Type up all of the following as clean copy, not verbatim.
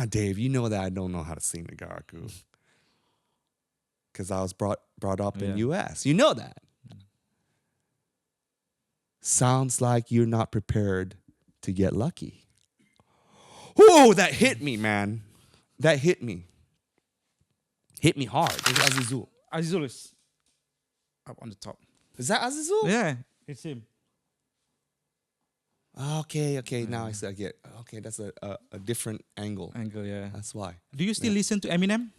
Dave, you know that I don't know how to sing Negaraku. Because I was brought up in US. You know that. Sounds like you're not prepared to get lucky. Oh, that hit me, man. That hit me. Hit me hard. It's Azizul. Azizul is up on the top. Is that Azizul? Yeah, it's him. Okay. Now I see. I get. Okay, that's a different angle. Yeah. That's why. Do you still listen to Eminem?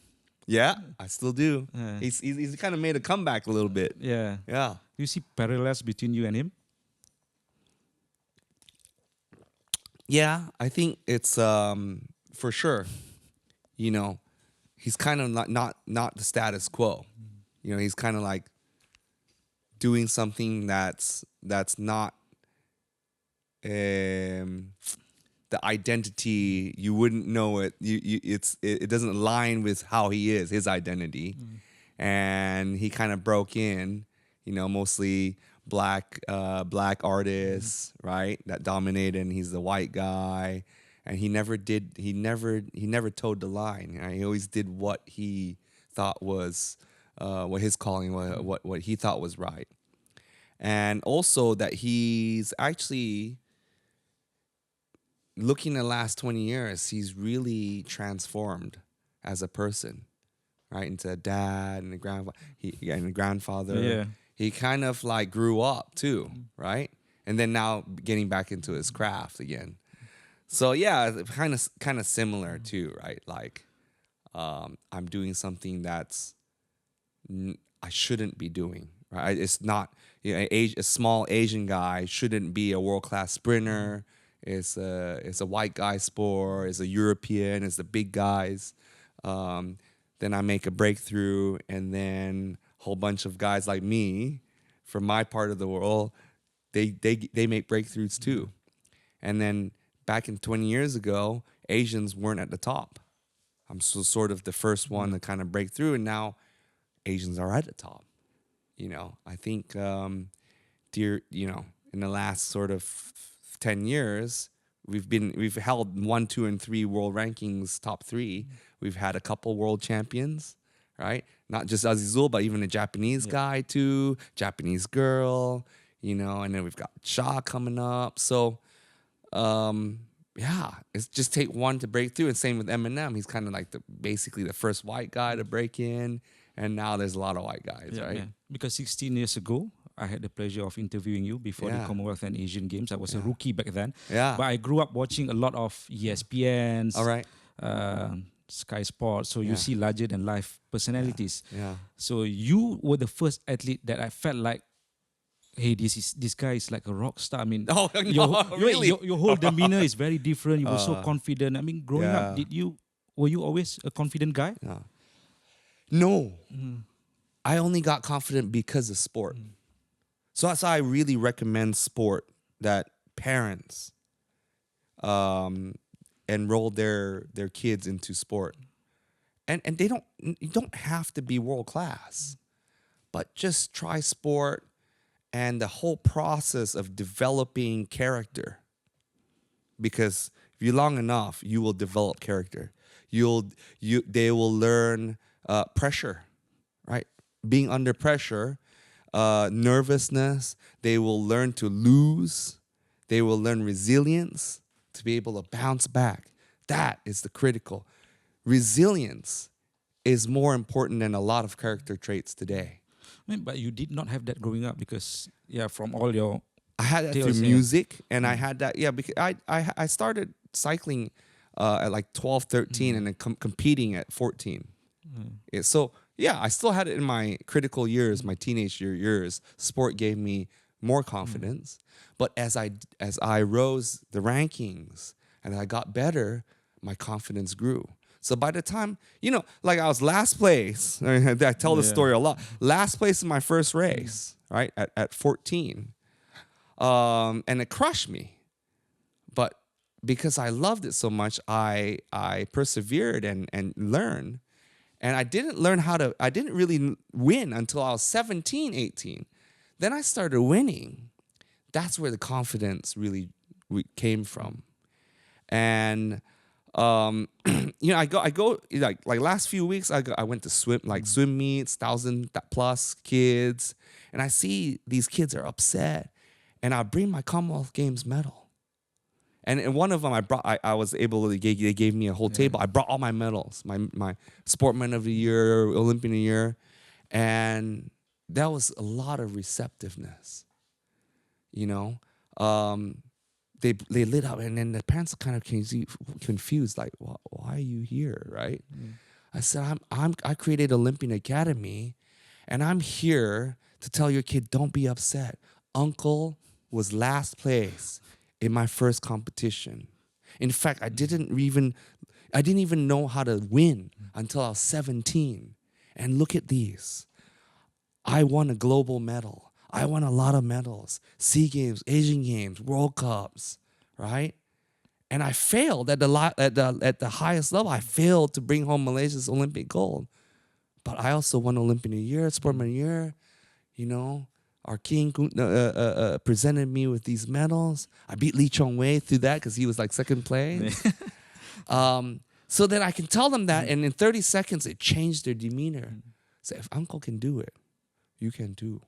Yeah, I still do. Yeah. He's kind of made a comeback a little bit. Yeah. Yeah. Do you see parallels between you and him? Yeah, I think it's for sure. You know, he's kind of not the status quo. You know, he's kind of like doing something that's not the identity. You wouldn't know it. It doesn't align with how he is, his identity, and he kind of broke in. You know, mostly black artists, right? That dominated, and he's the white guy, and he never towed the line. Right? He always did what he thought was what his calling was, what he thought was right, and also that he's actually looking at the last 20 years, he's really transformed as a person, right? Into a dad and a grandfather. Yeah. He kind of like grew up too, right? And then now getting back into his craft again. So yeah, kind of similar too, right? Like I'm doing something that's I shouldn't be doing, right? It's not, you know, a small Asian guy shouldn't be a world-class sprinter. It's a white guy sport. It's a European. It's the big guys. Then I make a breakthrough, and then a whole bunch of guys like me, from my part of the world, they make breakthroughs too. And then back in 20 years ago, Asians weren't at the top. I'm sort of the first one to kind of break through, and now Asians are at the top. You know, I think, in the last sort of 10 years, we've held 1, 2, and 3 world rankings, top 3. We've had a couple world champions, right? Not just Azizul, but even a Japanese guy too, Japanese girl, you know, and then we've got Shah coming up. So, it's just take one to break through. And same with Eminem. He's kind of like basically the first white guy to break in. And now there's a lot of white guys, right? Yeah. Because 16 years ago, I had the pleasure of interviewing you before the Commonwealth and Asian Games. I was a rookie back then. Yeah. But I grew up watching a lot of ESPNs, All right. Sky Sports. So you see larger than life personalities. Yeah. So you were the first athlete that I felt like, hey, this guy is like a rock star. I mean, your whole demeanor is very different. You were so confident. I mean, growing up, were you always a confident guy? No. I only got confident because of sport. So that's why I really recommend sport, that parents enroll their kids into sport. And you don't have to be world class, but just try sport and the whole process of developing character. Because if you're long enough, you will develop character. They will learn pressure, right? Being under pressure, nervousness. They will learn to lose. They will learn resilience, to be able to bounce back. That is the critical. Resilience is more important than a lot of character traits today. I mean, but you did not have that growing up because, from all your... I had that through music, and I had that, because I started cycling at like 12, 13, and then competing at 14. So, I still had it in my critical years, my teenage years. Sport gave me more confidence. But as I rose the rankings and I got better, my confidence grew. So by the time, like I was last place, I tell this story a lot. Last place in my first race, right, at 14. And it crushed me. But because I loved it so much, I persevered and learned. And I didn't really win until I was 17, 18. Then I started winning. That's where the confidence really came from. And I go like last few weeks I went to swim meets, 1,000+ kids, and I see these kids are upset, and I bring my Commonwealth Games medal, and in one of them I was able to they gave me a whole table. I brought all my medals, my Sportman of the Year, Olympian of the Year, and that was a lot of receptiveness, you know. They lit up, and then the parents are kind of confused, like, why are you here, right? I said, I created Olympian Academy, and I'm here to tell your kid, don't be upset. Uncle was last place in my first competition. In fact, I didn't even know how to win until I was 17. And look at these. I won a global medal. I won a lot of medals, SEA Games, Asian Games, World Cups, right? And I failed at the highest level. I failed to bring home Malaysia's Olympic gold. But I also won Olympian of the Year, Sportman of the Year. You know, our king presented me with these medals. I beat Lee Chong Wei through that because he was like second place. So that I can tell them that, and in 30 seconds, it changed their demeanor. So if Uncle can do it, you can too.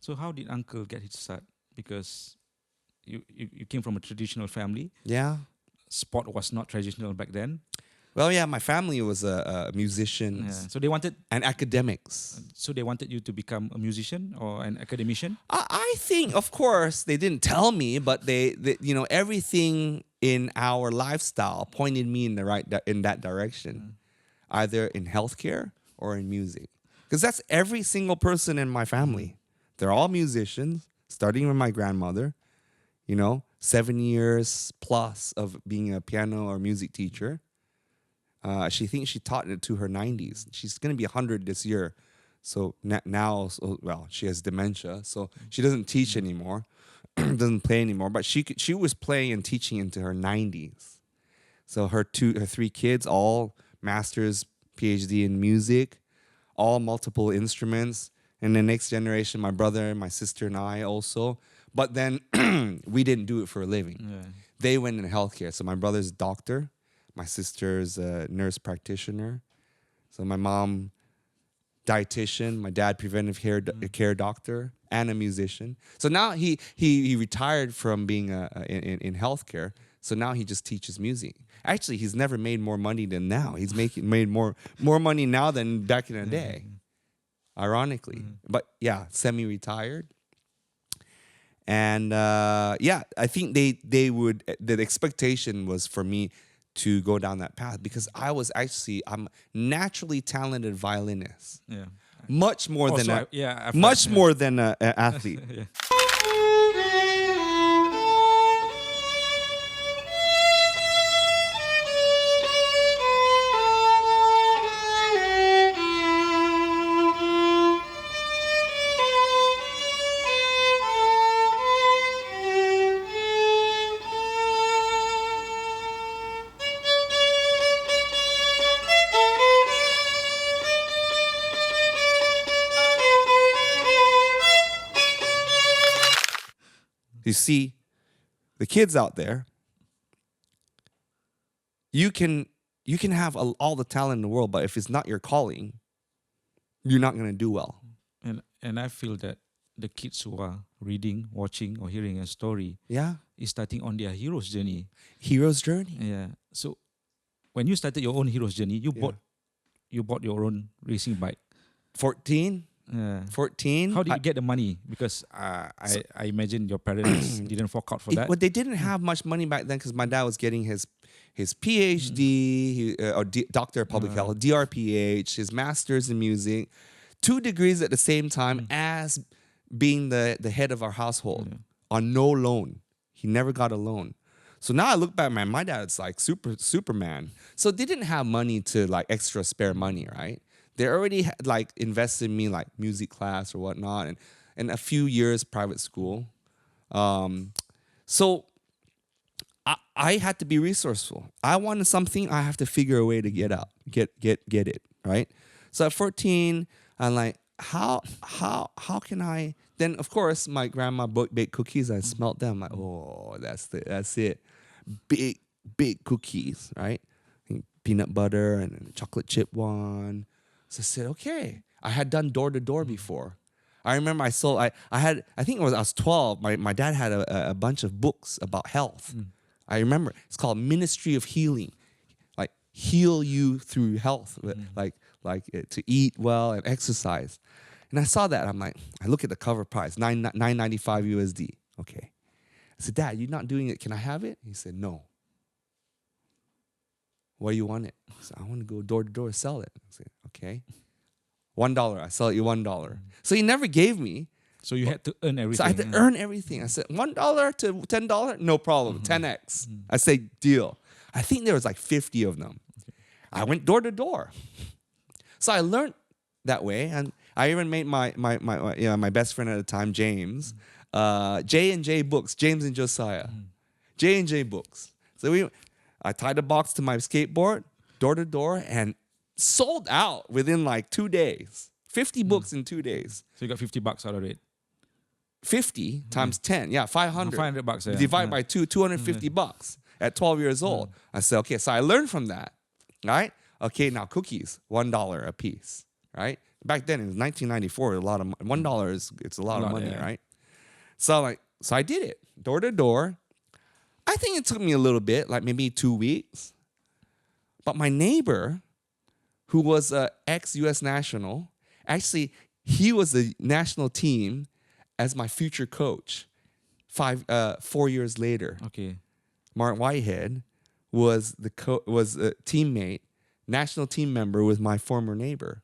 So how did Uncle get his start? Because you came from a traditional family. Yeah. Sport was not traditional back then. Well, yeah, my family was a musician. Yeah. So they wanted... And academics. So they wanted you to become a musician or an academician? I think, of course, they didn't tell me, but they everything in our lifestyle pointed me in that direction, either in healthcare or in music. Because that's every single person in my family. They're all musicians, starting with my grandmother, 7 years plus of being a piano or music teacher. She thinks she taught it to her 90s. She's going to be 100 this year. So now, she has dementia, so she doesn't teach anymore, doesn't play anymore. But she was playing and teaching into her 90s. So her 3 kids, all masters, PhD in music, all multiple instruments. And the next generation, my brother, my sister, and I also. But then we didn't do it for a living. Yeah. They went in healthcare. So my brother's a doctor. My sister's a nurse practitioner. So my mom, dietitian. My dad, preventive care doctor and a musician. So now he retired from being in healthcare. So now he just teaches music. Actually, he's never made more money than now. He's made more money now than back in the day, ironically. But yeah, semi-retired. And I think the expectation was for me to go down that path because I'm a naturally talented violinist. Yeah. Much more than an athlete. Yeah. You see, the kids out there, you can have all the talent in the world, but if it's not your calling, you're not going to do well. And I feel that the kids who are reading, watching, or hearing a story, is starting on their hero's journey. Hero's journey. Yeah. So when you started your own hero's journey, you bought your own racing bike. 14. 14. How did you get the money? Because I imagine your parents didn't fork out for that. Well, they didn't have much money back then because my dad was getting his PhD, Doctor of Public Health, DRPH, his master's in music, 2 degrees at the same time as being the head of our household on no loan. He never got a loan. So now I look back, man, my dad's like Superman. So they didn't have money to like extra spare money, right? They already had, like invested in me like music class or whatnot and a few years private school. So I had to be resourceful. I wanted something, I have to figure a way to get it, right? So at 14, I'm like, how can I? Then of course my grandma baked cookies. I smelled them. I'm like, oh, that's it. Big big cookies, right? Peanut butter and a chocolate chip one. So I said, okay. I had done door-to-door before. I remember I think I was 12. My dad had a bunch of books about health. I remember. It's called Ministry of Healing. Like, heal you through health. Like to eat well and exercise. And I saw that. I'm like, I look at the cover price, $9.95 USD. Okay. I said, Dad, you're not doing it. Can I have it? He said, no. Why do you want it? I said, I want to go door to door sell it. I said, okay. $1. I sell it you $1. So he never gave me. So you had to earn everything. So I had to earn everything. I said, $1 to $10? No problem. 10x. I say, deal. I think there was like 50 of them. I went door to door. So I learned that way. And I even made my best friend at the time, James, J&J Books, James and Josiah. J&J Books. So I tied a box to my skateboard, door to door, and sold out within like 2 days. 50 books in 2 days. So you got $50 out of it. 50 times 10, yeah, 500. $500, yeah. Divide by 2, $250 at 12 years old. I said, okay, so I learned from that, right? Okay, now cookies, $1 a piece, right? Back then, it was 1994, a lot of $1 it's a lot of money, yeah. right? So I did it, door to door. I think it took me a little bit, like maybe 2 weeks. But my neighbor, who was an ex-U.S. national, actually, he was the national team as my future coach 4 years later. Okay. Mark Whitehead was a teammate, national team member with my former neighbor.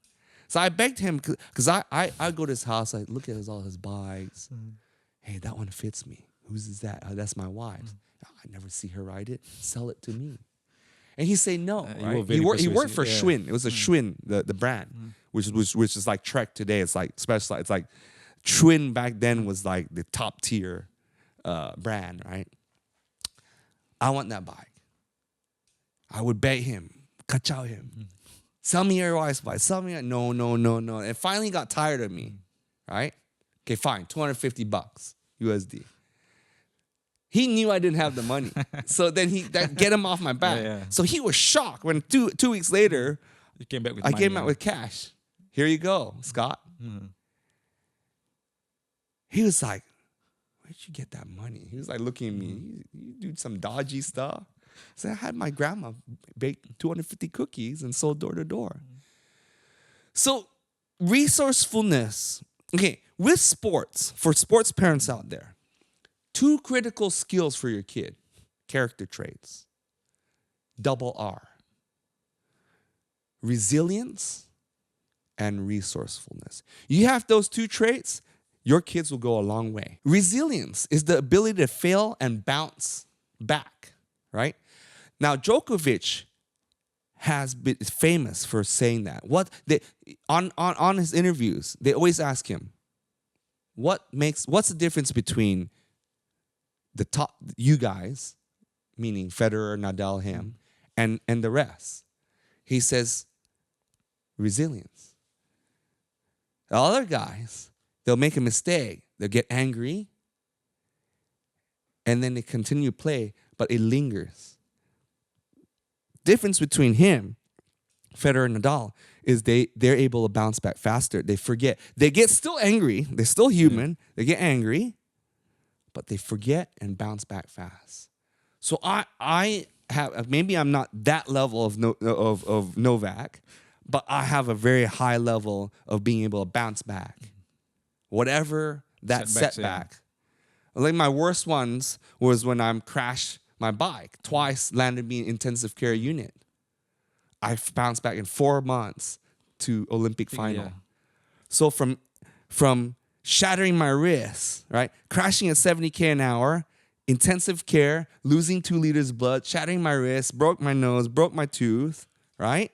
So I begged him, because I go to his house, I look at all his bikes. Hey, that one fits me. Whose is that? Oh, that's my wife's. I never see her ride it. Sell it to me. And he said no. Right? He worked for Schwinn. It was a Schwinn, the brand, which is like Trek today. It's like special. It's like Schwinn back then was like the top tier brand, right? I want that bike. I would beg him, kachao him, sell me your wife's bike. Sell me no. And finally he got tired of me, right? Okay, fine, $250 USD. He knew I didn't have the money. So then get him off my back. Yeah. So he was shocked when two weeks later, you came back with I money, came out with cash. Here you go, Scott. He was like, where'd you get that money? He was like looking at me. You do some dodgy stuff. So I had my grandma bake 250 cookies and sold door to door. So resourcefulness. Okay, with sports, for sports parents out there, 2 critical skills for your kid, character traits, double R, resilience and resourcefulness. You have those 2 traits, your kids will go a long way. Resilience is the ability to fail and bounce back, right? Now, Djokovic has been famous for saying that. On his interviews, they always ask him, what's the difference between the top, you guys, meaning Federer, Nadal, him, and the rest? He says, resilience. The other guys, they'll make a mistake. They'll get angry, and then they continue to play, but it lingers. Difference between him, Federer, and Nadal, is they're able to bounce back faster. They forget. They get still angry. They're still human. They get angry, but they forget and bounce back fast. So I have, maybe I'm not that level of Novak, but I have a very high level of being able to bounce back. Whatever that setback. Like my worst ones was when I crashed my bike. Twice landed me in intensive care unit. I bounced back in 4 months to Olympic final. Yeah. So from shattering my wrist, right? Crashing at 70K an hour, intensive care, losing 2 liters of blood, shattering my wrist, broke my nose, broke my tooth, right?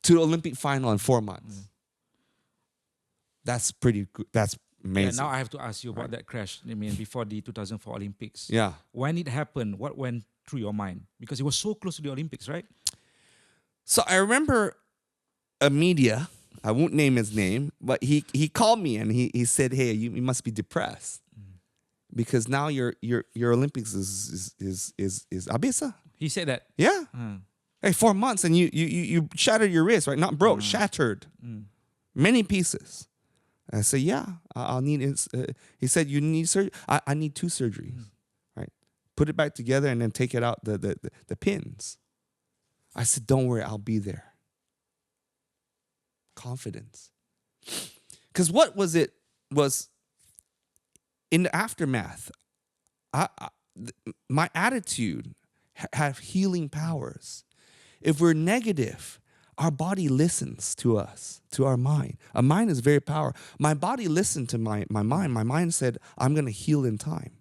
To the Olympic final in 4 months. That's pretty good. That's amazing. Yeah, now I have to ask you about that crash. I mean, before the 2004 Olympics. Yeah. When it happened, what went through your mind? Because it was so close to the Olympics, right? So I remember a media, I won't name his name, but he called me and he said, hey, you must be depressed. Because now your Olympics is Abisa. He said that. Yeah. Hey, 4 months and you shattered your wrist, right? Not broke, shattered. Many pieces. I said, yeah, I'll need it. He said, you need surgery? I need 2 surgeries, right? Put it back together and then take it out, the pins. I said, don't worry, I'll be there. Confidence. Because what was it was in the aftermath, my attitude had healing powers. If we're negative, our body listens to us, to our mind. Our mind is very powerful. My body listened to my mind. My mind said, I'm going to heal in time.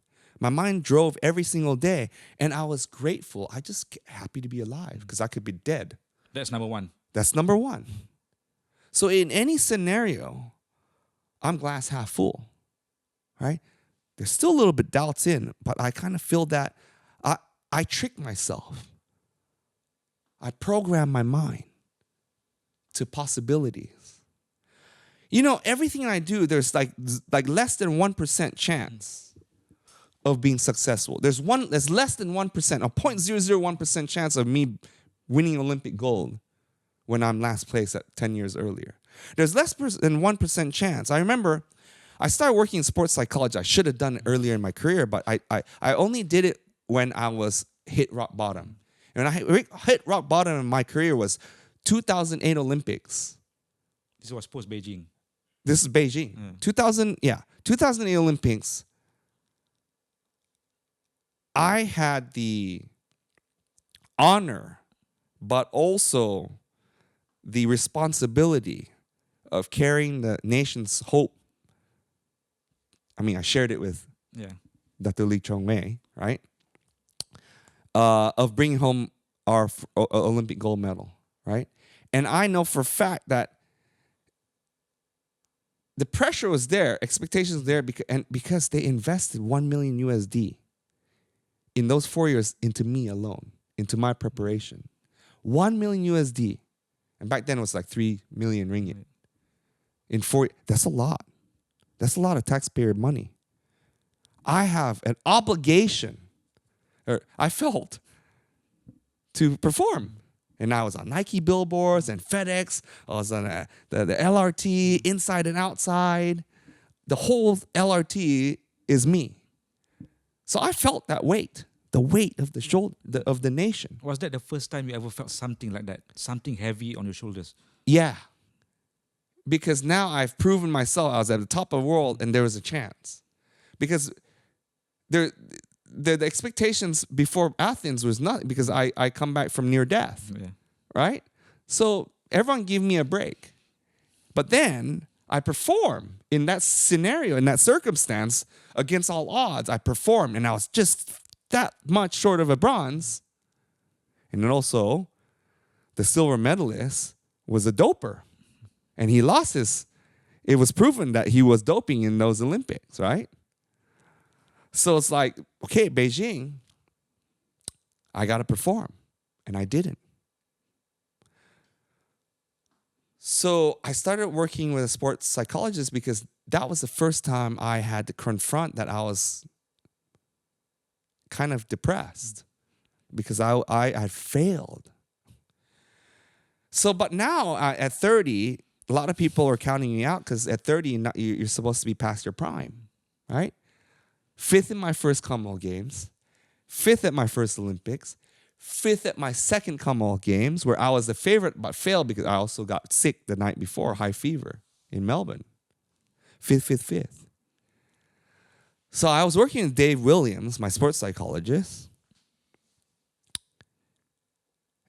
My mind drove every single day, and I was grateful. I just happy to be alive because I could be dead. That's number one. That's number one. So in any scenario, I'm glass half full, right? There's still a little bit doubts in, but I kind of feel that I trick myself. I program my mind to possibilities. You know, everything I do, there's like less than 1% chance of being successful. There's less than 1%, a 0.001% chance of me winning Olympic gold when I'm last place at 10 years earlier. There's less than 1% chance. I remember I started working in sports psychology. I should have done it earlier in my career, but I only did it when I was hit rock bottom. And when I hit rock bottom in my career was 2008 Olympics. This was post-Beijing. This is Beijing. 2008 Olympics. I had the honor, but also the responsibility of carrying the nation's hope. I mean, I shared it with Dr. Lee Chong-mei, right? Of bringing home our Olympic gold medal, right? And I know for a fact that the pressure was there, expectations there, because they invested $1 million USD in those 4 years into me alone, into my preparation. 1 million USD. And back then it was like 3 million ringgit. In 4 that's a lot. That's a lot of taxpayer money. I have an obligation, or I felt, to perform. And I was on Nike billboards and FedEx. I was on the LRT, inside and outside. The whole LRT is me. So I felt that weight, the weight of the shoulder of the nation. Was that the first time you ever felt something like that? Something heavy on your shoulders? Yeah. Because now I've proven myself. I was at the top of the world and there was a chance. Because the expectations before Athens was nothing, because I come back from near death, right? So everyone gave me a break. But then I perform in that scenario, in that circumstance, against all odds. I performed, and I was just that much short of a bronze. And then also, the silver medalist was a doper. And he lost it was proven that he was doping in those Olympics, right? So it's like, okay, Beijing, I got to perform. And I didn't. So I started working with a sports psychologist because that was the first time I had to confront that I was kind of depressed because I failed. So, but now at 30, a lot of people are counting me out because at 30, you're supposed to be past your prime, right? 5th in my first Commonwealth Games, 5th at my first Olympics, 5th at my second Commonwealth Games, where I was the favorite but failed because I also got sick the night before, high fever in Melbourne. 5th. So I was working with Dave Williams, my sports psychologist,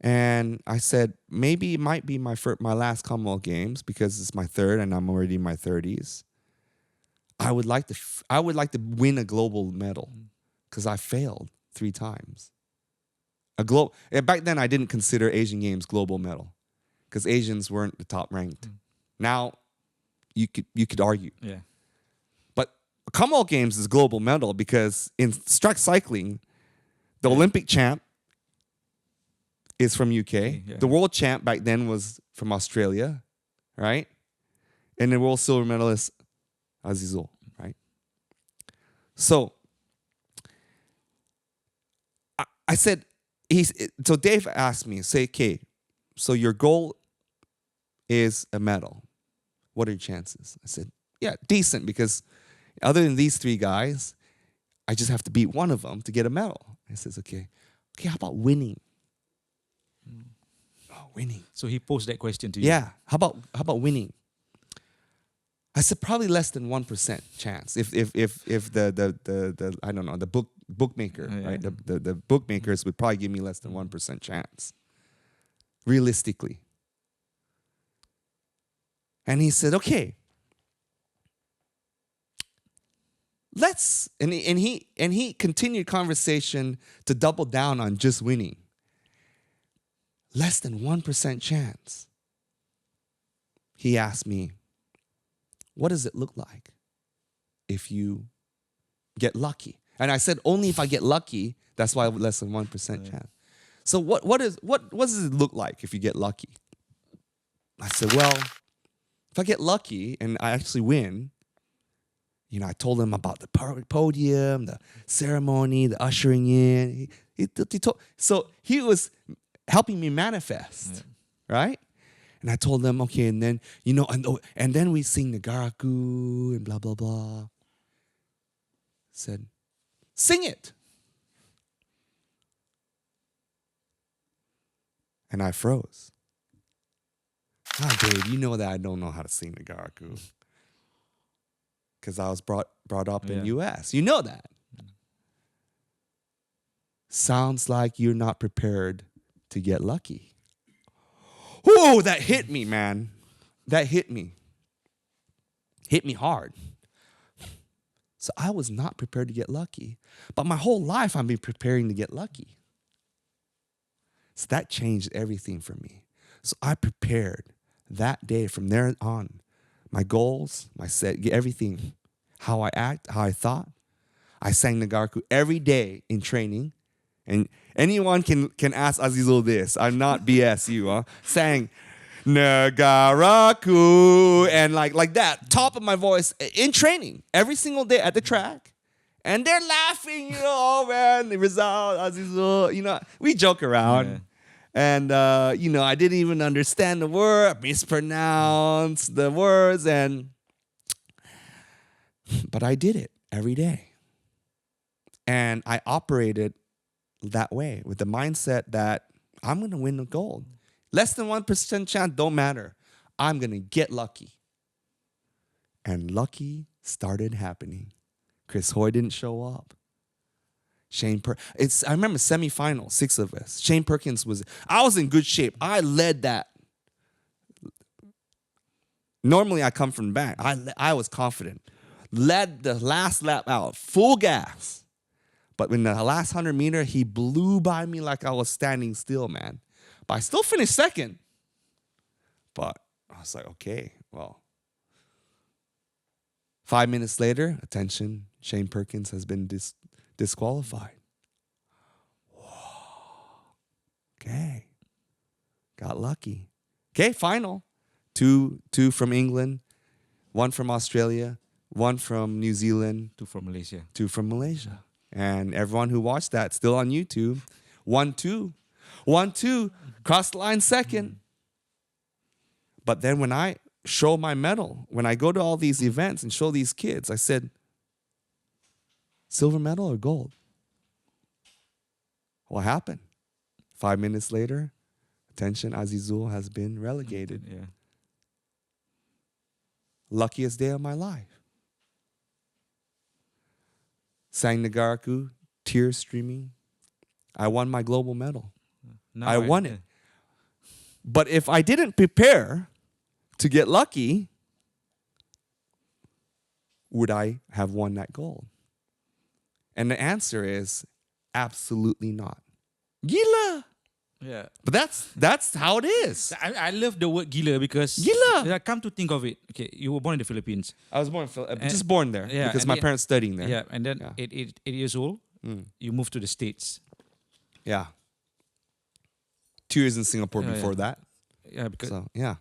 and I said, maybe it might be my last Commonwealth Games because it's my 3rd and I'm already in my 30s. I would like to win a global medal because I failed 3 times. Back then, I didn't consider Asian Games global medal because Asians weren't the top ranked. Now, you could argue. Yeah. But Commonwealth Games is global medal because in track cycling, the Olympic champ is from UK. Yeah. The world champ back then was from Australia, right? And the world silver medalist, Azizul, right? So I said, So Dave asked me, say, okay, so your goal is a medal. What are your chances? I said, yeah, decent, because other than these three guys, I just have to beat one of them to get a medal. He says, okay, how about winning? Oh, winning. So he posed that question to you. Yeah. How about winning? I said probably less than 1% chance. If the I don't know, the bookmaker, right? The bookmakers would probably give me less than 1% chance. Realistically. And he said, okay. And he continued conversation to double down on just winning. Less than 1% chance. He asked me, what does it look like if you get lucky? And I said, only if I get lucky, that's why less than 1% chance. So what does it look like if you get lucky? I said, well, if I get lucky and I actually win, I told him about the podium, the ceremony, the ushering in. So he was helping me manifest, right? And I told them, okay, and then, and then we sing Negaraku and blah, blah, blah. Said, sing it. And I froze. Dave, you know that I don't know how to sing Negaraku. Because I was brought up in U.S. You know that. Sounds like you're not prepared to get lucky. Ooh, that hit me, man. That hit me. Hit me hard. So I was not prepared to get lucky. But my whole life I've been preparing to get lucky. So that changed everything for me. So I prepared that day from there on. My goals, my set, everything. How I act, how I thought. I sang Negaraku every day in training. And anyone can ask Azizul this. I'm not BS you, huh? Sang Negaraku and like that, top of my voice in training every single day at the track. And they're laughing, oh man, the result, Azizul, we joke around. Yeah. And, I didn't even understand the word, I mispronounced the words, but I did it every day. And I operated that way with the mindset that I'm going to win the gold. Less than 1% chance, don't matter. I'm going to get lucky. And lucky started happening. Chris Hoy didn't show up. I remember semifinal, 6 of us. Shane Perkins I was in good shape. I led that. Normally I come from the back. I was confident. Led the last lap out, full gas. But in the last 100 meter, he blew by me like I was standing still, man. But I still finished second. But I was like, okay, well. 5 minutes later, attention, Shane Perkins has been disqualified. Whoa. Okay. Got lucky. Okay, final. Two from England, 1 from Australia, 1 from New Zealand. 2 from Malaysia. 2 from Malaysia. And everyone who watched that, still on YouTube, 1-2. 1-2, cross the line second. But then when I show my medal, when I go to all these events and show these kids, I said, silver medal or gold? What happened? 5 minutes later, attention, Azizul has been relegated. Yeah. Luckiest day of my life. Sang Negaraku, tears streaming. I won my global medal. I won it. But if I didn't prepare to get lucky, would I have won that gold? And the answer is absolutely not. Gila. Yeah. But that's how it is. I love the word gila because gila. Come to think of it, okay, you were born in the Philippines. I was born just born there because my parents studying there. Yeah, and then 8 years old, you moved to the States. Yeah. 2 years in Singapore before that. Yeah, because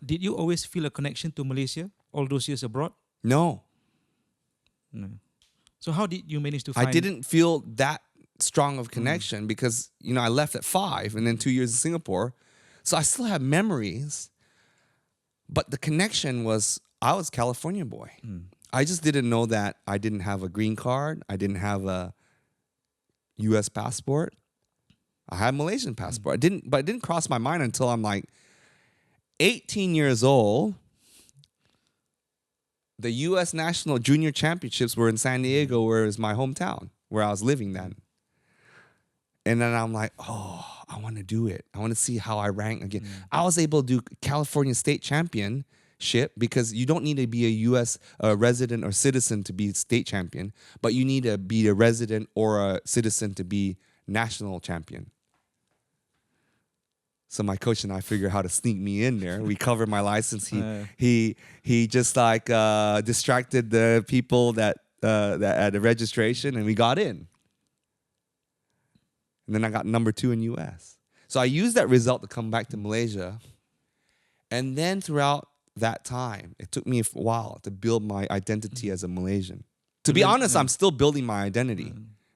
Did you always feel a connection to Malaysia all those years abroad? No. So how did you manage to find... I didn't feel that strong of connection because, I left at 5 and then 2 years in Singapore. So I still have memories. But the connection was, I was California boy. I just didn't know that I didn't have a green card. I didn't have a U.S. passport. I had a Malaysian passport. But it didn't cross my mind until I'm like 18 years old. The U.S. National Junior Championships were in San Diego, where it was my hometown, where I was living then. And then I'm like, I want to do it. I want to see how I rank again. I was able to do California State Championship because you don't need to be a U.S. resident or citizen to be state champion, but you need to be a resident or a citizen to be national champion. So my coach and I figured how to sneak me in there. We covered my license. He just like distracted the people that at the registration, and we got in. And then I got number 2 in U.S. So I used that result to come back to Malaysia. And then throughout that time, it took me a while to build my identity as a Malaysian. To be honest, I'm still building my identity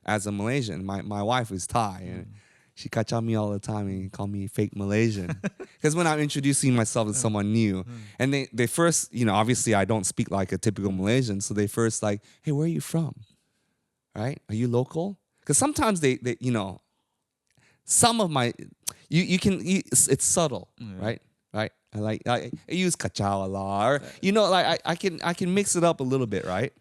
as a Malaysian. My wife is Thai, and she kacau me all the time and call me fake Malaysian. Because when I'm introducing myself to someone new, and they first, obviously I don't speak like a typical Malaysian, so they first like, hey, where are you from? Right? Are you local? Because sometimes they some of my, it's subtle, right? Right? I use kacau a lot, or I can mix it up a little bit, right?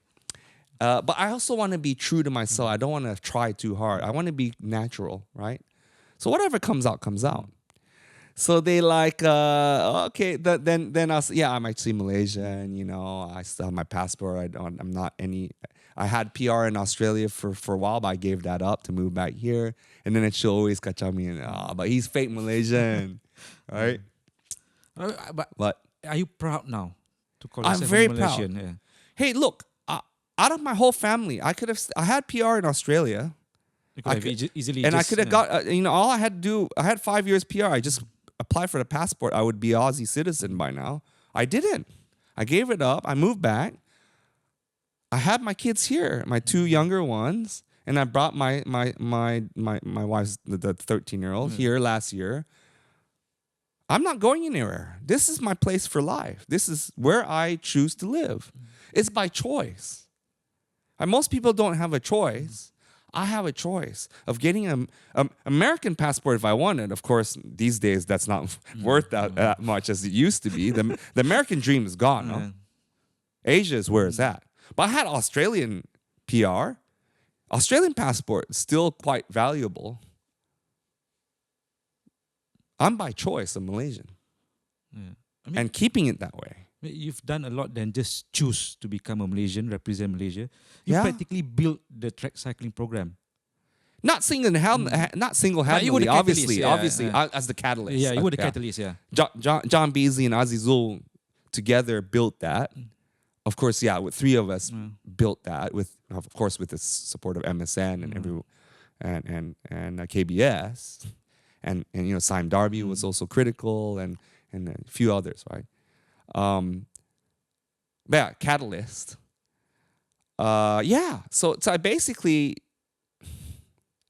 But I also want to be true to myself. I don't want to try too hard. I want to be natural, right? So whatever comes out, comes out. So they like, okay, then I'll say, yeah, I'm actually Malaysian, I still have my passport. I'm not any. I had PR in Australia for a while, but I gave that up to move back here. And then she'll always kacau me, but he's fake Malaysian, right? But are you proud now to call I'm yourself very a Malaysian? proud. Yeah. Hey, look, out of my whole family, I had PR in Australia. I could easily and I could have got, all I had to do, I had 5 years PR. I just applied for the passport. I would be an Aussie citizen by now. I didn't. I gave it up. I moved back. I had my kids here, my 2 younger ones, and I brought my wife's, the 13-year-old here last year. I'm not going anywhere. This is my place for life. This is where I choose to live. It's by choice. And most people don't have a choice. I have a choice of getting an American passport if I wanted. Of course, these days that's not worth that much as it used to be. The American dream is gone. No? Asia is where it's at. But I had Australian PR. Australian passport is still quite valuable. I'm by choice a Malaysian. Yeah. And keeping it that way. You've done a lot than just choose to become a Malaysian, represent Malaysia. You practically built the track cycling program. Not single-handedly, obviously, as the catalyst. Yeah, you were the catalyst, yeah. John Beasley and Azizul together built that. Of course, with 3 of us built that, with the support of MSN and KBS. And Simon Darby was also critical, and a few others, right? Catalyst. So I basically,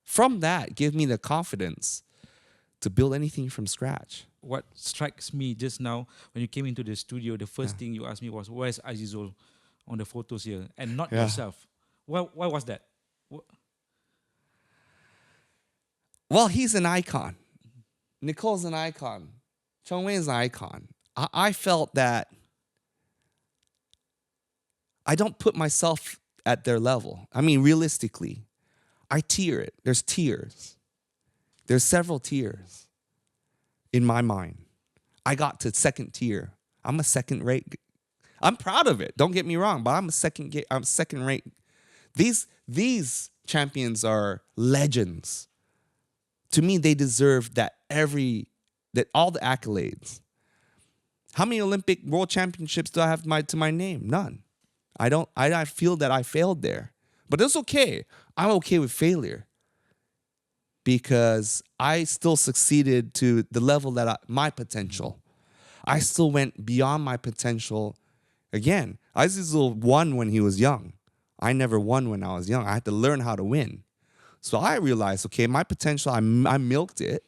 from that, give me the confidence to build anything from scratch. What strikes me just now, when you came into the studio, the first thing you asked me was, where's Azizul on the photos here? And not yourself. Why was that? Well, he's an icon. Nicole's an icon. Chong Wei is an icon. I felt that I don't put myself at their level. I mean, realistically, I tier it. There's tiers. There's several tiers in my mind. I got to second tier. I'm a second rate. I'm proud of it. Don't get me wrong, but I'm second rate. These champions are legends. To me, they deserve all the accolades. How many Olympic World Championships do I have to my name? None. I feel that I failed there. But it's okay. I'm okay with failure because I still succeeded to the level that my potential. I still went beyond my potential. Again, Azizul won when he was young. I never won when I was young. I had to learn how to win. So I realized, okay, my potential, I milked it,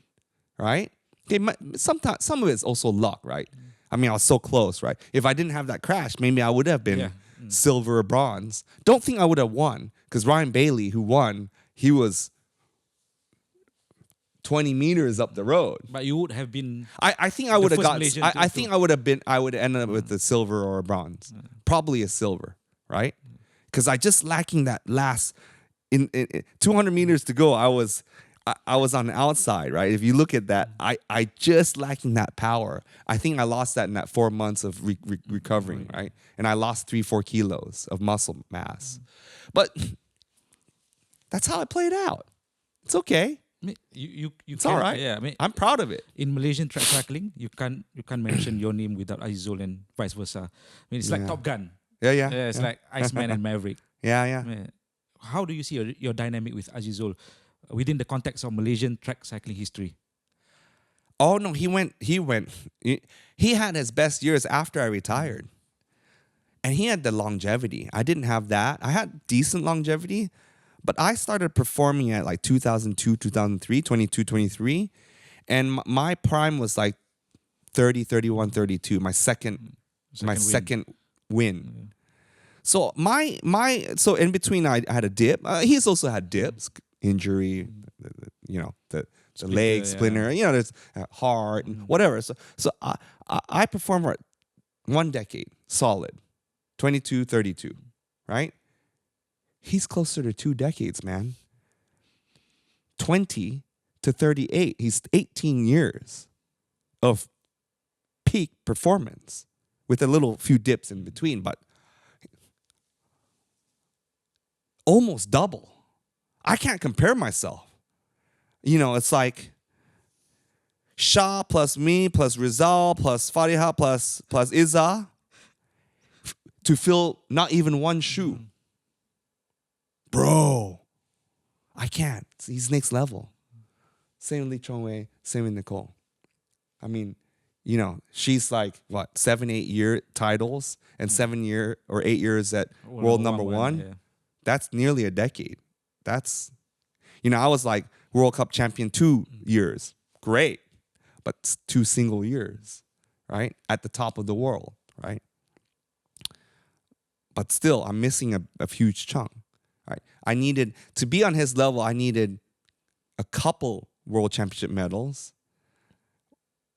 right? Okay, sometimes some of it's also luck, right? I mean, I was so close, right? If I didn't have that crash, maybe I would have been silver or bronze. Don't think I would have won, because Ryan Bailey, who won, he was 20 meters up the road. But you would have been. I think I would have got. I think I would have been. I would ended up with a silver or a bronze. Probably a silver, right? Because I just lacking that last in 200 meters to go. I was on the outside, right? If you look at that, I just lacking that power. I think I lost that in that 4 months of recovering, right? And I lost 3-4 kilos of muscle mass, but that's how it played out. It's okay. It's all right. Yeah, I'm proud of it. In Malaysian track cycling, you can't mention your name without Azizul and vice versa. It's like Top Gun. Yeah. It's like Iceman and Maverick. Yeah. How do you see your dynamic with Azizul within the context of Malaysian track cycling history? Oh no, he had his best years after I retired. And he had the longevity. I didn't have that. I had decent longevity, but I started performing at like 2002, 2003, 22, 23. And my prime was like 30, 31, 32. My second win. So so in between I had a dip. He's also had dips, injury, the leg splinter, there's heart and whatever. So I performed for 1 decade solid, 22, 32, right? He's closer to 2 decades, man. 20 to 38. He's 18 years of peak performance with a little few dips in between, but almost double. I can't compare myself. It's like Shah plus me plus Rizal plus Fariha plus Iza to fill not even one shoe. Bro, I can't. He's next level. Same with Lee Chong-wei, same with Nicole. I mean, she's like, 7-8 year titles and 7 year or 8 years at world number one. Yeah. That's nearly a decade. That's, I was like World Cup champion 2 years. Great. But 2 single years, right? At the top of the world, right? But still, I'm missing a huge chunk. Right? I needed to be on his level. I needed a couple world championship medals,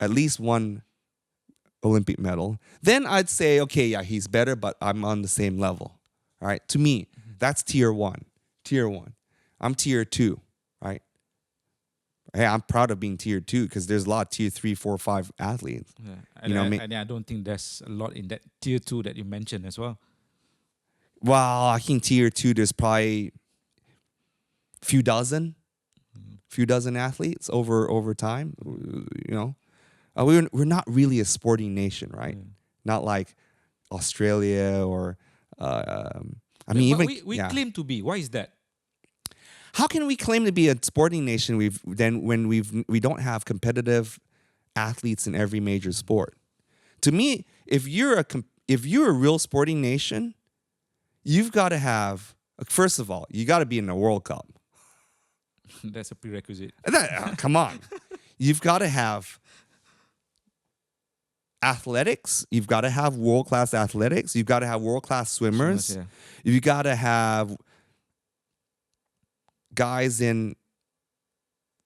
at least 1 Olympic medal. Then I'd say, okay, yeah, he's better, but I'm on the same level. All right. To me, that's tier 1. Tier 1. I'm tier 2. Right. Hey, I'm proud of being tier 2 because there's a lot of tier 3, 4, 5 athletes. Yeah. And I don't think there's a lot in that tier 2 that you mentioned as well. Well, I think tier 2, there's probably few dozen athletes over time. We're not really a sporting nation, right? Not like Australia or we claim to be. Why is that? How can we claim to be a sporting nation when we don't have competitive athletes in every major sport? To me, if you're a real sporting nation, you've got to have, first of all, you got to be in the World Cup. That's a prerequisite. Come on. You've got to have athletics. You've got to have world-class athletics. You've got to have world-class swimmers. You've got to have guys in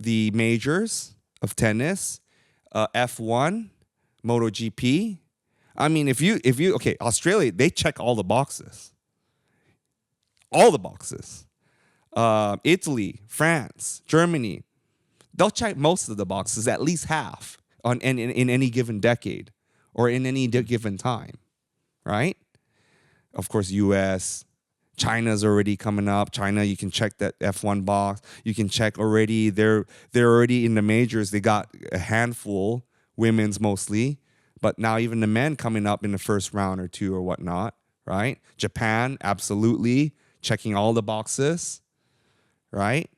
the majors of tennis, F1, MotoGP. I mean, if you Australia, they check all the boxes. All the boxes. Italy, France, Germany, they'll check most of the boxes, at least half in any given decade or in any given time, right? Of course, U.S., China's already coming up. China, you can check that F1 box. You can check already. They're already in the majors. They got a handful, women's mostly, but now even the men coming up in the first round or 2 or whatnot, right? Japan, absolutely. Checking all the boxes, right?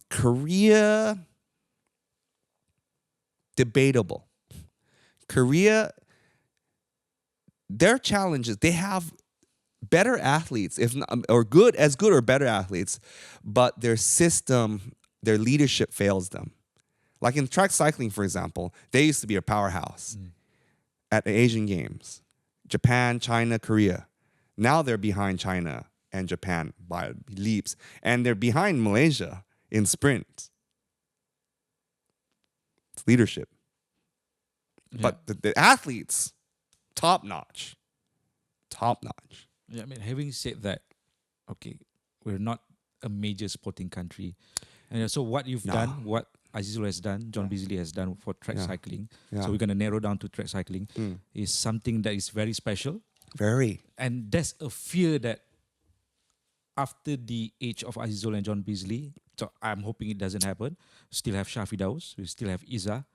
Korea, debatable. Korea, their challenges, they have better athletes, if not, or good or better athletes, but their system, their leadership fails them. Like in track cycling, for example, they used to be a powerhouse at the Asian Games. Japan, China, Korea. Now they're behind China and Japan by leaps. And they're behind Malaysia in sprint. It's leadership. Yeah. But the athletes, top notch. Top notch. Yeah, I mean, having said that, okay, we're not a major sporting country. And so what you've done, what Azizul has done, John Beasley has done for track cycling. So we're going to narrow down to track cycling. Is something that is very special. Very. And there's a fear that after the age of Azizul and John Beasley, so I'm hoping it doesn't happen. We still have Shafi Daus, we still have Iza.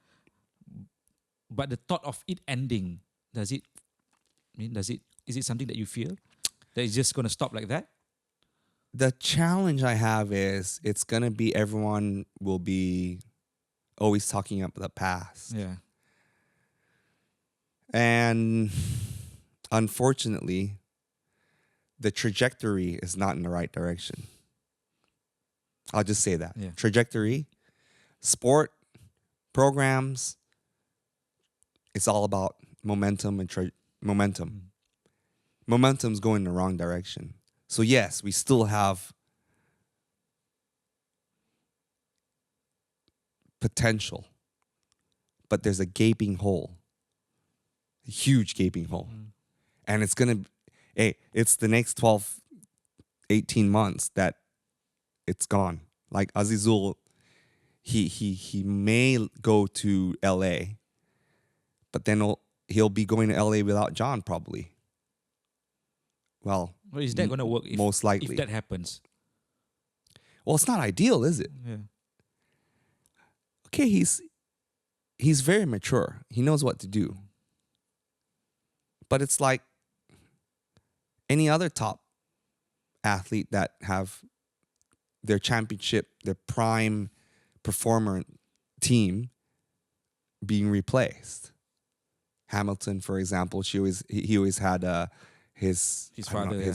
But the thought of it ending, is it something that you feel? That it's just going to stop like that? The challenge I have is it's going to be everyone will be always talking about the past. Yeah. And unfortunately, the trajectory is not in the right direction. I'll just say that. Yeah. Trajectory, sport, programs, it's all about momentum and momentum. Momentum's going in the wrong direction. So yes, we still have potential, but there's a gaping hole, a huge gaping hole. And it's it's the next 12, 18 months that it's gone. Like Azizul, he may go to LA, but then he'll be going to LA without John probably. Well, is that going to work? Most likely, if that happens. Well, it's not ideal, is it? Yeah. Okay, he's very mature. He knows what to do. But it's like any other top athlete that have their championship, their prime performer team being replaced. Hamilton, for example, he always had his father,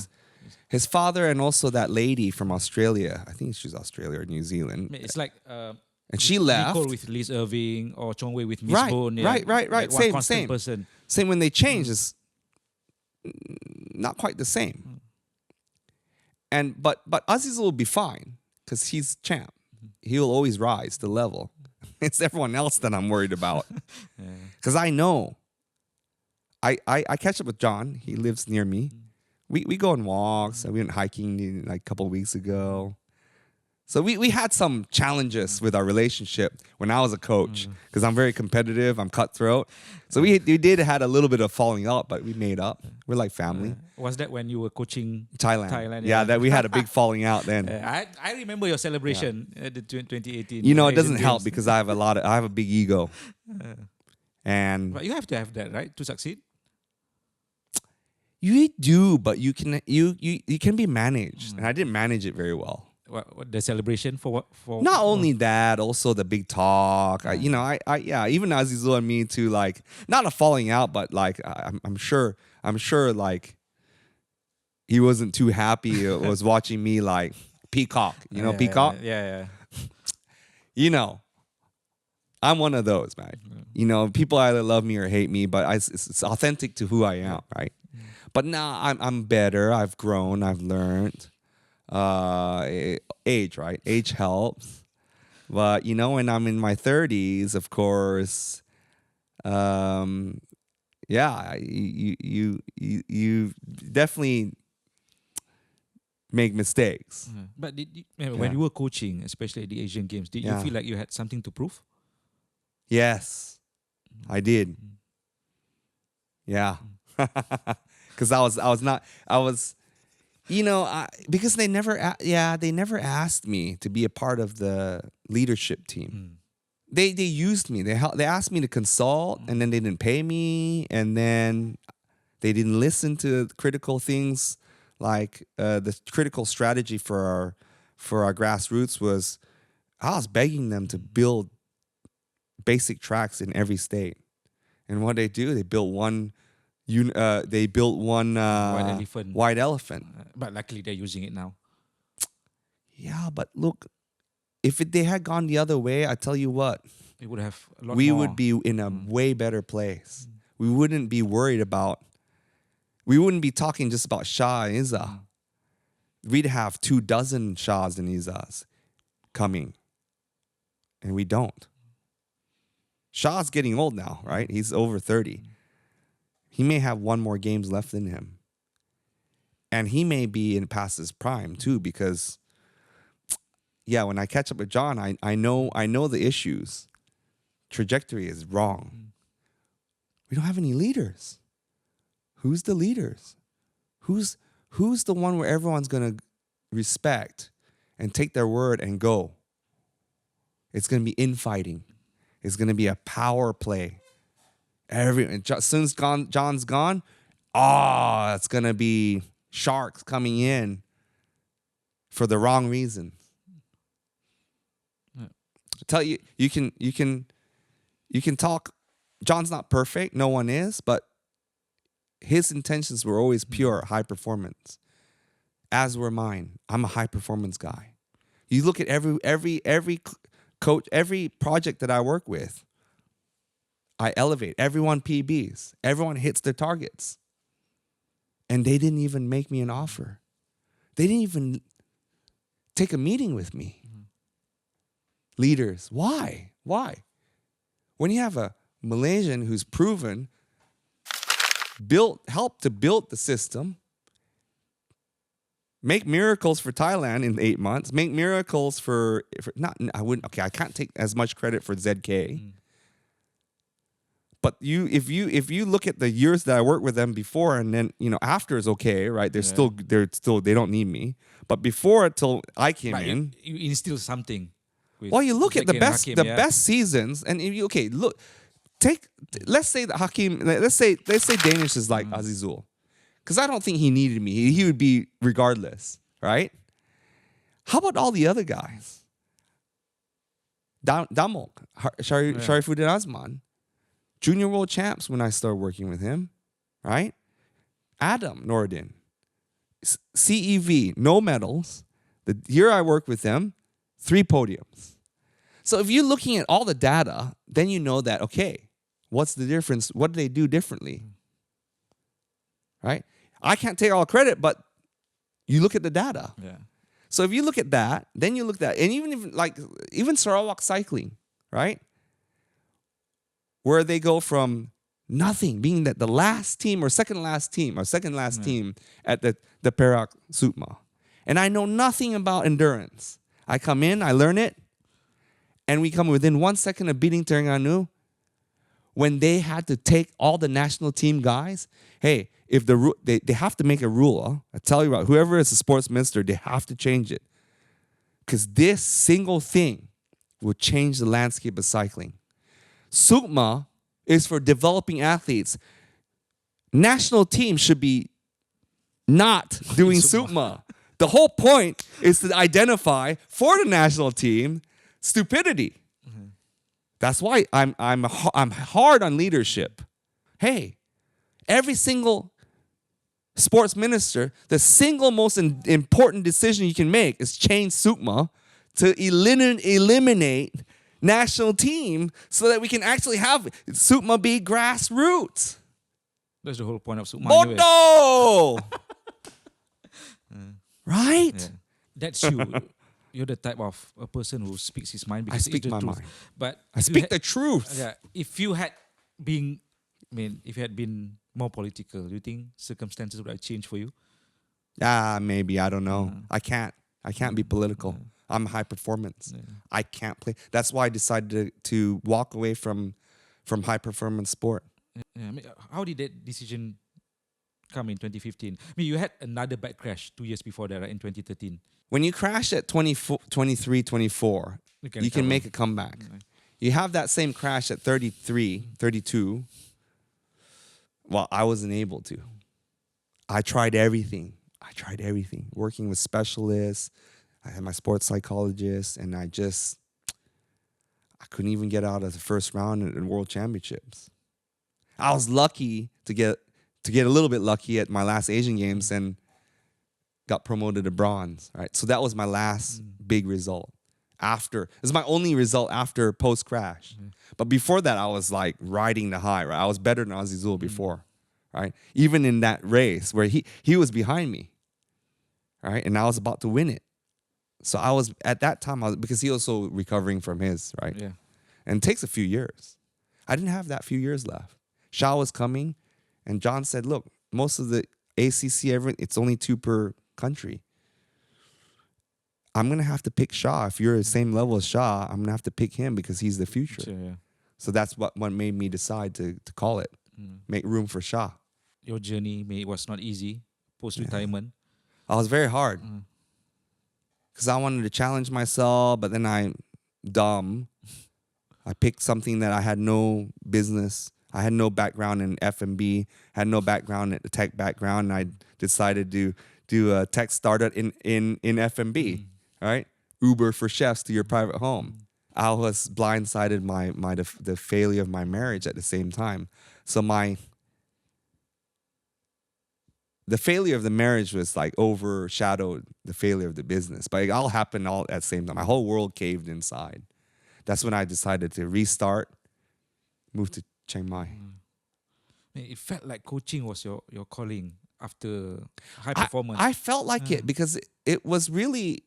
his father, and also that lady from Australia. I think she's Australia or New Zealand. It's like and she left. Nicole with Liz Irving or Chong Wei with Miss Right, Bone. right. Like same person. Same when they change is not quite the same. But Aziz will be fine because he's champ. He'll always rise the level. It's everyone else that I'm worried about because I know. I catch up with John. He lives near me. We go on walks. We went hiking like a couple of weeks ago. So we had some challenges with our relationship when I was a coach because I'm very competitive. I'm cutthroat. So we had a little bit of falling out, but we made up. We're like family. Was that when you were coaching Thailand? Yeah, that we had a big falling out then. I remember your celebration at the 2018. You know, it doesn't help because I have a big ego. And but you have to have that, right, to succeed. You do, but you can be managed, and I didn't manage it very well. What the celebration for what? For not only that, also the big talk. Even Azizul and me too. Like not a falling out, but like I'm sure like he wasn't too happy. Was watching me like Peacock. Peacock. Yeah. I'm one of those, man. People either love me or hate me, but it's authentic to who I am, right? But now I'm better. I've grown. I've learned. Age, right? Age helps. But when I'm in my 30s, of course, you definitely make mistakes. But when you were coaching, especially at the Asian Games, did you feel like you had something to prove? Yes, I did. Yeah. Because because they never asked me to be a part of the leadership team. They used me. They asked me to consult, and then they didn't pay me, and then they didn't listen to critical things like the critical strategy for our grassroots was I was begging them to build basic tracks in every state, and what they do, they built one they built one white elephant. But luckily they're using it now. Yeah, but look, if they had gone the other way, I tell you what, it would have a lot we more. would be in a way better place. We wouldn't be worried about. We wouldn't be talking just about Shah and Izzah. We'd have 24 Shahs and Izzahs coming, and we don't. Shah's getting old now, right? He's over 30. He may have one more games left in him. And he may be in past his prime too, because when I catch up with John, I know the issues. Trajectory is wrong. We don't have any leaders. Who's the leaders? Who's the one where everyone's gonna respect and take their word and go? It's gonna be infighting. It's gonna be a power play. As soon as John's gone, it's gonna be sharks coming in for the wrong reasons. I tell you, you can talk. John's not perfect. No one is, but his intentions were always pure, high performance. As were mine. I'm a high performance guy. You look at every coach, every project that I work with, I elevate. Everyone PBs. Everyone hits their targets. And they didn't even make me an offer. They didn't even take a meeting with me. Leaders. Why? When you have a Malaysian who's proven, helped to build the system, make miracles for Thailand in 8 months, make miracles I can't take as much credit for ZK. But if you look at the years that I worked with them before, and then after is okay, right? They're still they don't need me. But before, till I came in, you instill something. Well, you look at the best seasons, and let's say that Hakim, let's say Danish is like Azizul, because I don't think he needed me. He would be regardless, right? How about all the other guys? Damok, Sharifuddin Azman, junior world champs when I started working with him, right? Adam Nordin, CEV, no medals. The year I worked with them, 3 podiums. So if you're looking at all the data, then you know that, okay, what's the difference? What do they do differently? Right? I can't take all credit, but you look at the data. Yeah. So if you look at that, then you look at that. And even Sarawak cycling, right? Where they go from nothing, being that the last team or second last team at the Perak Sutma. And I know nothing about endurance. I come in, I learn it, and we come within 1 second of beating Terengganu. When they had to take all the national team guys, hey, if they have to make a rule. I tell you what, whoever is the sports minister, they have to change it. Because this single thing will change the landscape of cycling. Sukma is for developing athletes. National teams should be not doing Sukma. The whole point is to identify for the national team stupidity. That's why I'm hard on leadership. Hey, every single sports minister, the single most important decision you can make is change Sukma to eliminate national team so that we can actually have Sukma be grassroots. That's the whole point of Sukma. Oh no! Right? Yeah. That's you. You're the type of a person who speaks his mind because I speak my mind. But I speak the truth. Yeah. If you had been more political, do you think circumstances would have changed for you? Maybe. I don't know. I can't be political. I'm high performance. I can't play. That's why I decided to walk away from high performance sport. Yeah. How did that decision come in 2015? You had another bike crash 2 years before that, right, in 2013. When you crash at 23, 24, you can make a comeback. You have that same crash at 33, 32. Well, I wasn't able to. I tried everything. Working with specialists. I had my sports psychologist, and I couldn't even get out of the first round in World Championships. I was lucky to to get a little bit lucky at my last Asian Games and got promoted to bronze, right? So that was my last big result. It's my only result after post-crash. But before that, I was like riding the high, right? I was better than Azizul before, right? Even in that race where he was behind me, right? And I was about to win it. So I was, at that time, because he was also recovering from his, right? Yeah. And it takes a few years. I didn't have that few years left. Shah was coming, and John said, look, most of the ACC, it's only 2 per country. I'm going to have to pick Shah. If you're the same level as Shah, I'm going to have to pick him because he's the future. Sure, yeah. So that's what made me decide to call it, make room for Shah. Your journey was not easy, post-retirement. I was very hard because I wanted to challenge myself, but then I picked something that I had no business. I had no background in F&B, had no background in the tech background, and I decided to do a tech startup in F&B, right? Uber for chefs to your private home. I was blindsided by the failure of my marriage at the same time. So the failure of the marriage was like overshadowed the failure of the business. But it all happened all at the same time. My whole world caved inside. That's when I decided to restart, move to Chiang Mai. It felt like coaching was your calling after high performance. I felt like it because it was really,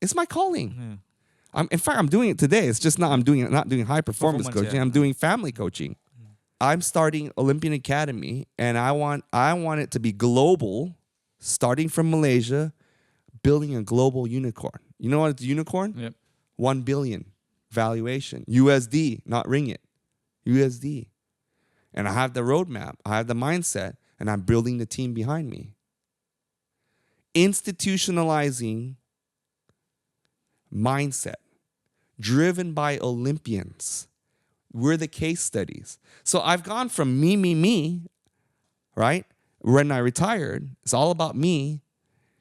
it's my calling. In fact, I'm doing it today. It's just not doing high performance coaching. I'm doing family coaching. I'm starting Olympian Academy, and I want it to be global, starting from Malaysia, building a global unicorn. You know what it's a unicorn? Yep. 1 billion valuation. USD, not ringgit. USD. And I have the roadmap. I have the mindset, and I'm building the team behind me. Institutionalizing mindset driven by Olympians. We're the case studies. So I've gone from me, right? When I retired, it's all about me.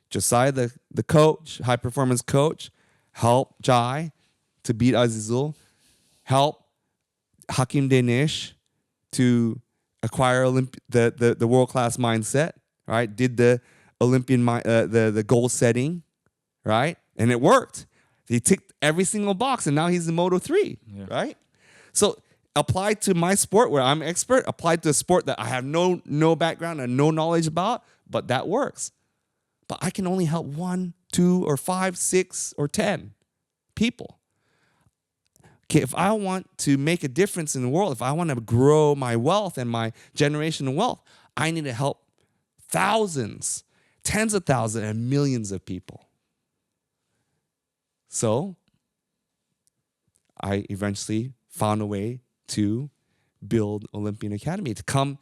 Josiah, the coach, high performance coach, help Jai to beat Azizul, help Hakim Danish to acquire the world class mindset, right? Did the Olympian the goal setting, right? And it worked. He ticked every single box, and now he's in Moto 3, right? So applied to my sport where I'm expert, applied to a sport that I have no background and no knowledge about, but that works. But I can only help 1, 2, or 5, 6, or 10 people. Okay, if I want to make a difference in the world, if I want to grow my wealth and my generational wealth, I need to help thousands, tens of thousands, and millions of people. So I eventually found a way to build Olympian Academy, to come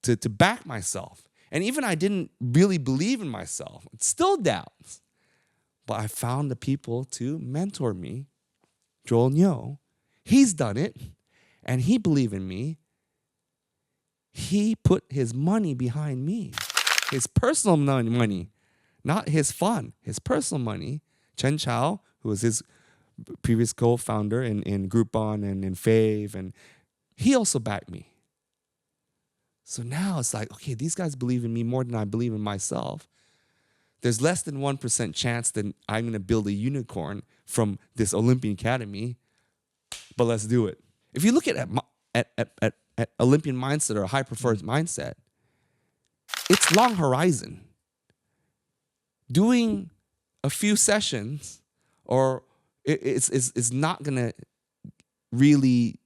to back myself. And even I didn't really believe in myself. It's still doubts. But I found the people to mentor me. Joel Nyo, he's done it. And he believed in me. He put his money behind me. His personal money. Not his fund. His personal money. Chen Chao, who was his previous co-founder in Groupon and in Fave, and he also backed me. So now it's like, okay, these guys believe in me more than I believe in myself. There's less than 1% chance that I'm going to build a unicorn from this Olympian Academy, but let's do it. If you look at Olympian mindset or high performance mindset, it's long horizon. Doing a few sessions or it's not going to really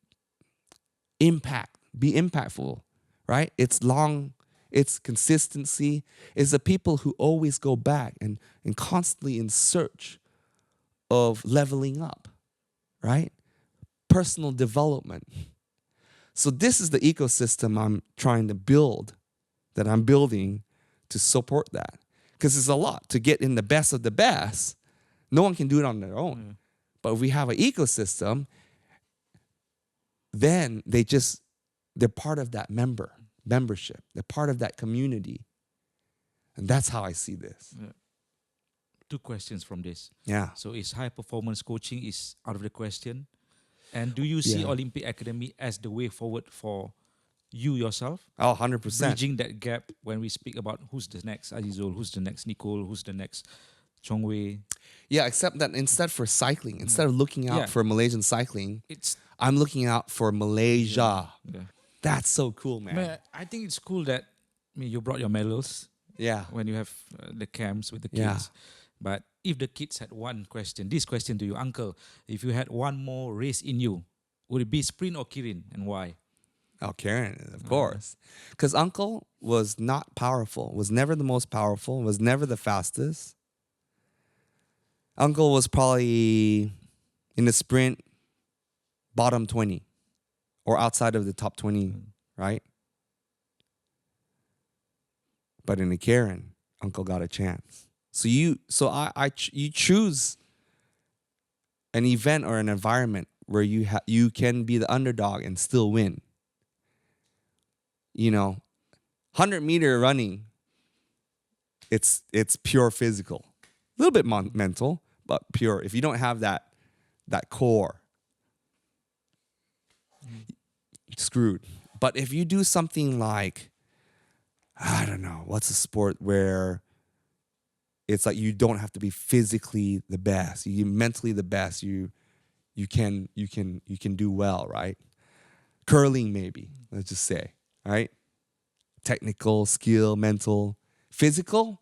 be impactful, right? It's long, it's consistency. It's the people who always go back and constantly in search of leveling up, right? Personal development. So this is the ecosystem I'm trying to build, that I'm building to support that. Because it's a lot to get in the best of the best. No one can do it on their own. But if we have an ecosystem, then they're part of that membership. They're part of that community. And that's how I see this. Yeah. 2 questions from this. Yeah. So is high performance coaching is out of the question? And do you see Olympic Academy as the way forward for you yourself. Oh, 100%. Bridging that gap when we speak about who's the next Azizul, who's the next Nicole, who's the next Chongwei. Yeah, except that instead of looking out for Malaysian cycling, I'm looking out for Malaysia. Yeah. That's so cool, man. I think it's cool that you brought your medals. Yeah. When you have the camps with the kids. Yeah. But if the kids had one question, this question to you, Uncle, if you had one more race in you, would it be sprint or Kirin, and why? Oh, Karen, of course. Because Uncle was not powerful, was never the most powerful, was never the fastest. Uncle was probably in the sprint bottom 20 or outside of the top 20, right? But in the Karen, Uncle got a chance. So you choose an event or an environment where you can be the underdog and still win. 100-meter running, it's pure physical. A little bit mental, but pure. If you don't have that core, you're screwed. But if you do something like, I don't know, what's a sport where it's like you don't have to be physically the best, you're mentally the best, you can do well, right? Curling, maybe, let's just say, right? Technical, skill, mental, physical.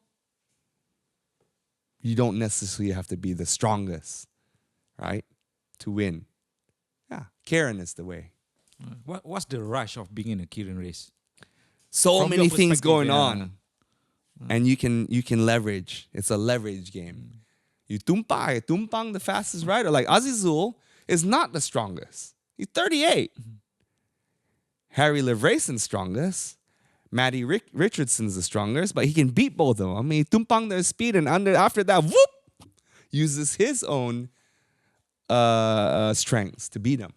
You don't necessarily have to be the strongest, right, to win. Yeah, Karen is the way. What's the rush of being in a Kirin race? So From many your things perspective, going on, and you can leverage. It's a leverage game. You tumpang the fastest rider. Like Azizul is not the strongest. He's 38. Harry Levrason's strongest. Matty Richardson's the strongest, but he can beat both of them. I mean, tumpang their speed, and after that, whoop, uses his own strengths to beat them.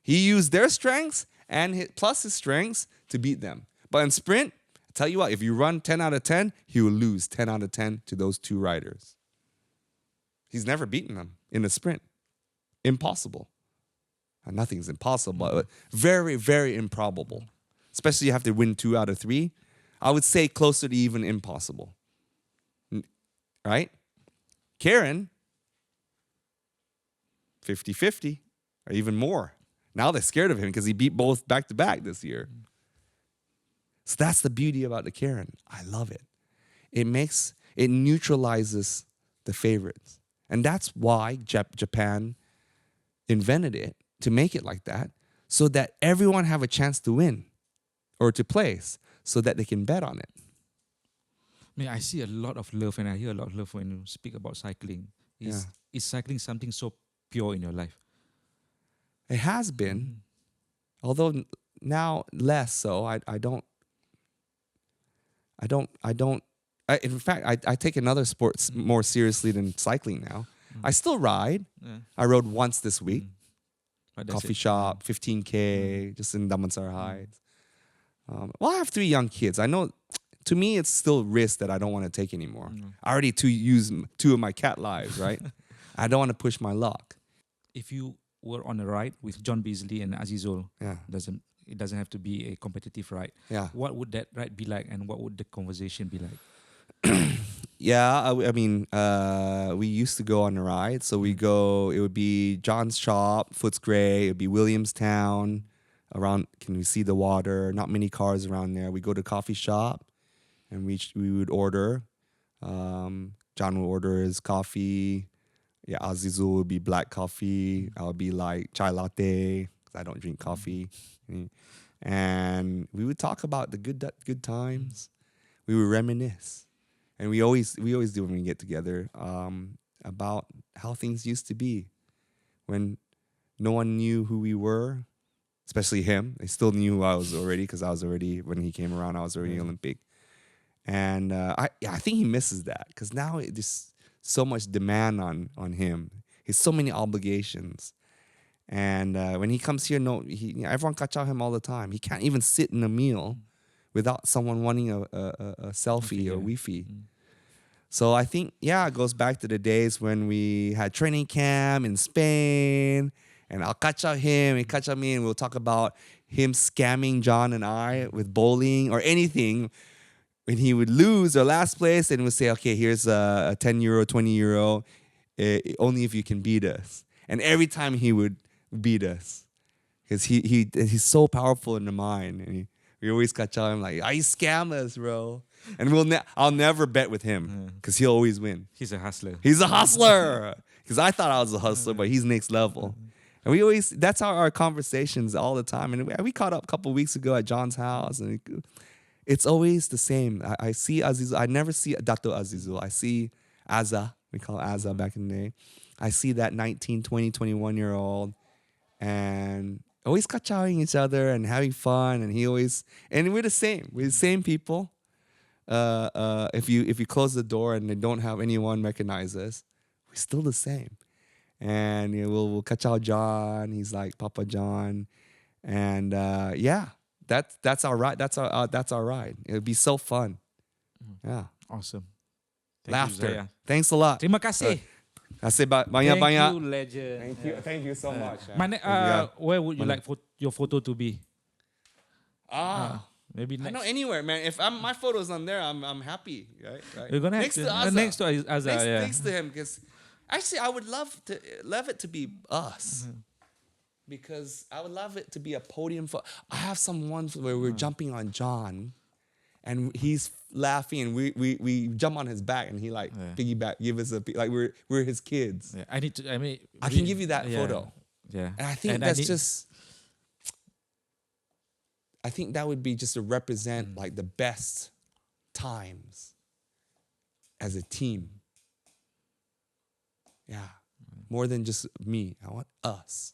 He used their strengths and plus his strengths to beat them. But in sprint, I tell you what, if you run 10 out of 10, he will lose 10 out of 10 to those two riders. He's never beaten them in a sprint. Impossible. And nothing's impossible, but very, very improbable. Especially you have to win 2 out of 3. I would say closer to even impossible. Right? Karen, 50-50 or even more. Now they're scared of him because he beat both back-to-back this year. So that's the beauty about the Karen. I love it. It neutralizes the favorites. And that's why Japan invented it, to make it like that, so that everyone have a chance to win or to place, so that they can bet on it. I see a lot of love, and I hear a lot of love when you speak about cycling. Is cycling something so pure in your life? It has been, although now less so. In fact, I take another sport more seriously than cycling now. I still ride. Yeah. I rode once this week. Coffee shop, 15K, just in Damansara Heights. I have 3 young kids. I know, to me, it's still risk that I don't want to take anymore. I already use 2 of my cat lives, right? I don't want to push my luck. If you were on a ride with John Beasley and Azizul, it doesn't have to be a competitive ride. Yeah. What would that ride be like, and what would the conversation be like? We used to go on a ride. So we go, it would be John's shop, Footscray, it would be Williamstown. Around, can we see the water? Not many cars around there. We go to coffee shop, and we would order. John would order his coffee. Yeah, Azizul would be black coffee. I would be like chai latte, because I don't drink coffee. And we would talk about the good times. We would reminisce. And we always do when we get together, about how things used to be when no one knew who we were, especially him. They still knew who I was already, because when he came around, I was already Olympic. And I think he misses that, because now there's so much demand on him. He has so many obligations. And when he comes here, everyone catch out him all the time. He can't even sit in a meal without someone wanting a selfie or Wi-Fi. So I think, it goes back to the days when we had training camp in Spain, and I'll catch out him, he catch out me, and we'll talk about him scamming John and I with bowling or anything. When he would lose or last place, and would say, okay, here's a 10 euro, 20 euro, only if you can beat us. And every time he would beat us, because he's so powerful in the mind. And we always catch him like, you scam us, bro. And I'll never bet with him because he'll always win. He's a hustler. He's a hustler. Because I thought I was a hustler, but he's next level. And that's our conversations all the time. And we caught up a couple weeks ago at John's house, and it's always the same. I see Azizu. I never see Dato Azizu. I see Azza. We call it Azza back in the day. I see that 19, 20, 21-year-old, and always kachawing each other and having fun. And we're the same. We're the same people. If you close the door and they don't have anyone recognize us, we're still the same. And we'll kachaw John. He's like Papa John, and that's our ride. That's our ride. It'll be so fun. Yeah. Awesome. Laughter. You, Thanks a lot. Terima kasih. Kasih banyak. Thank you, legend. Thank you so much. Where would you like your photo to be? Maybe next. I know anywhere, man. If my photo's on there, I'm happy. Right? We're gonna next to Azza. Next to Azza. Next to him, because actually I would love it to be us. Because I would love it to be a podium for. I have some ones where we're jumping on John, and he's laughing, and we jump on his back, and he piggyback, give us like we're his kids. Yeah, I can give you that photo. Yeah, and I think I think that would be just to represent like the best times as a team. Yeah, more than just me. I want us.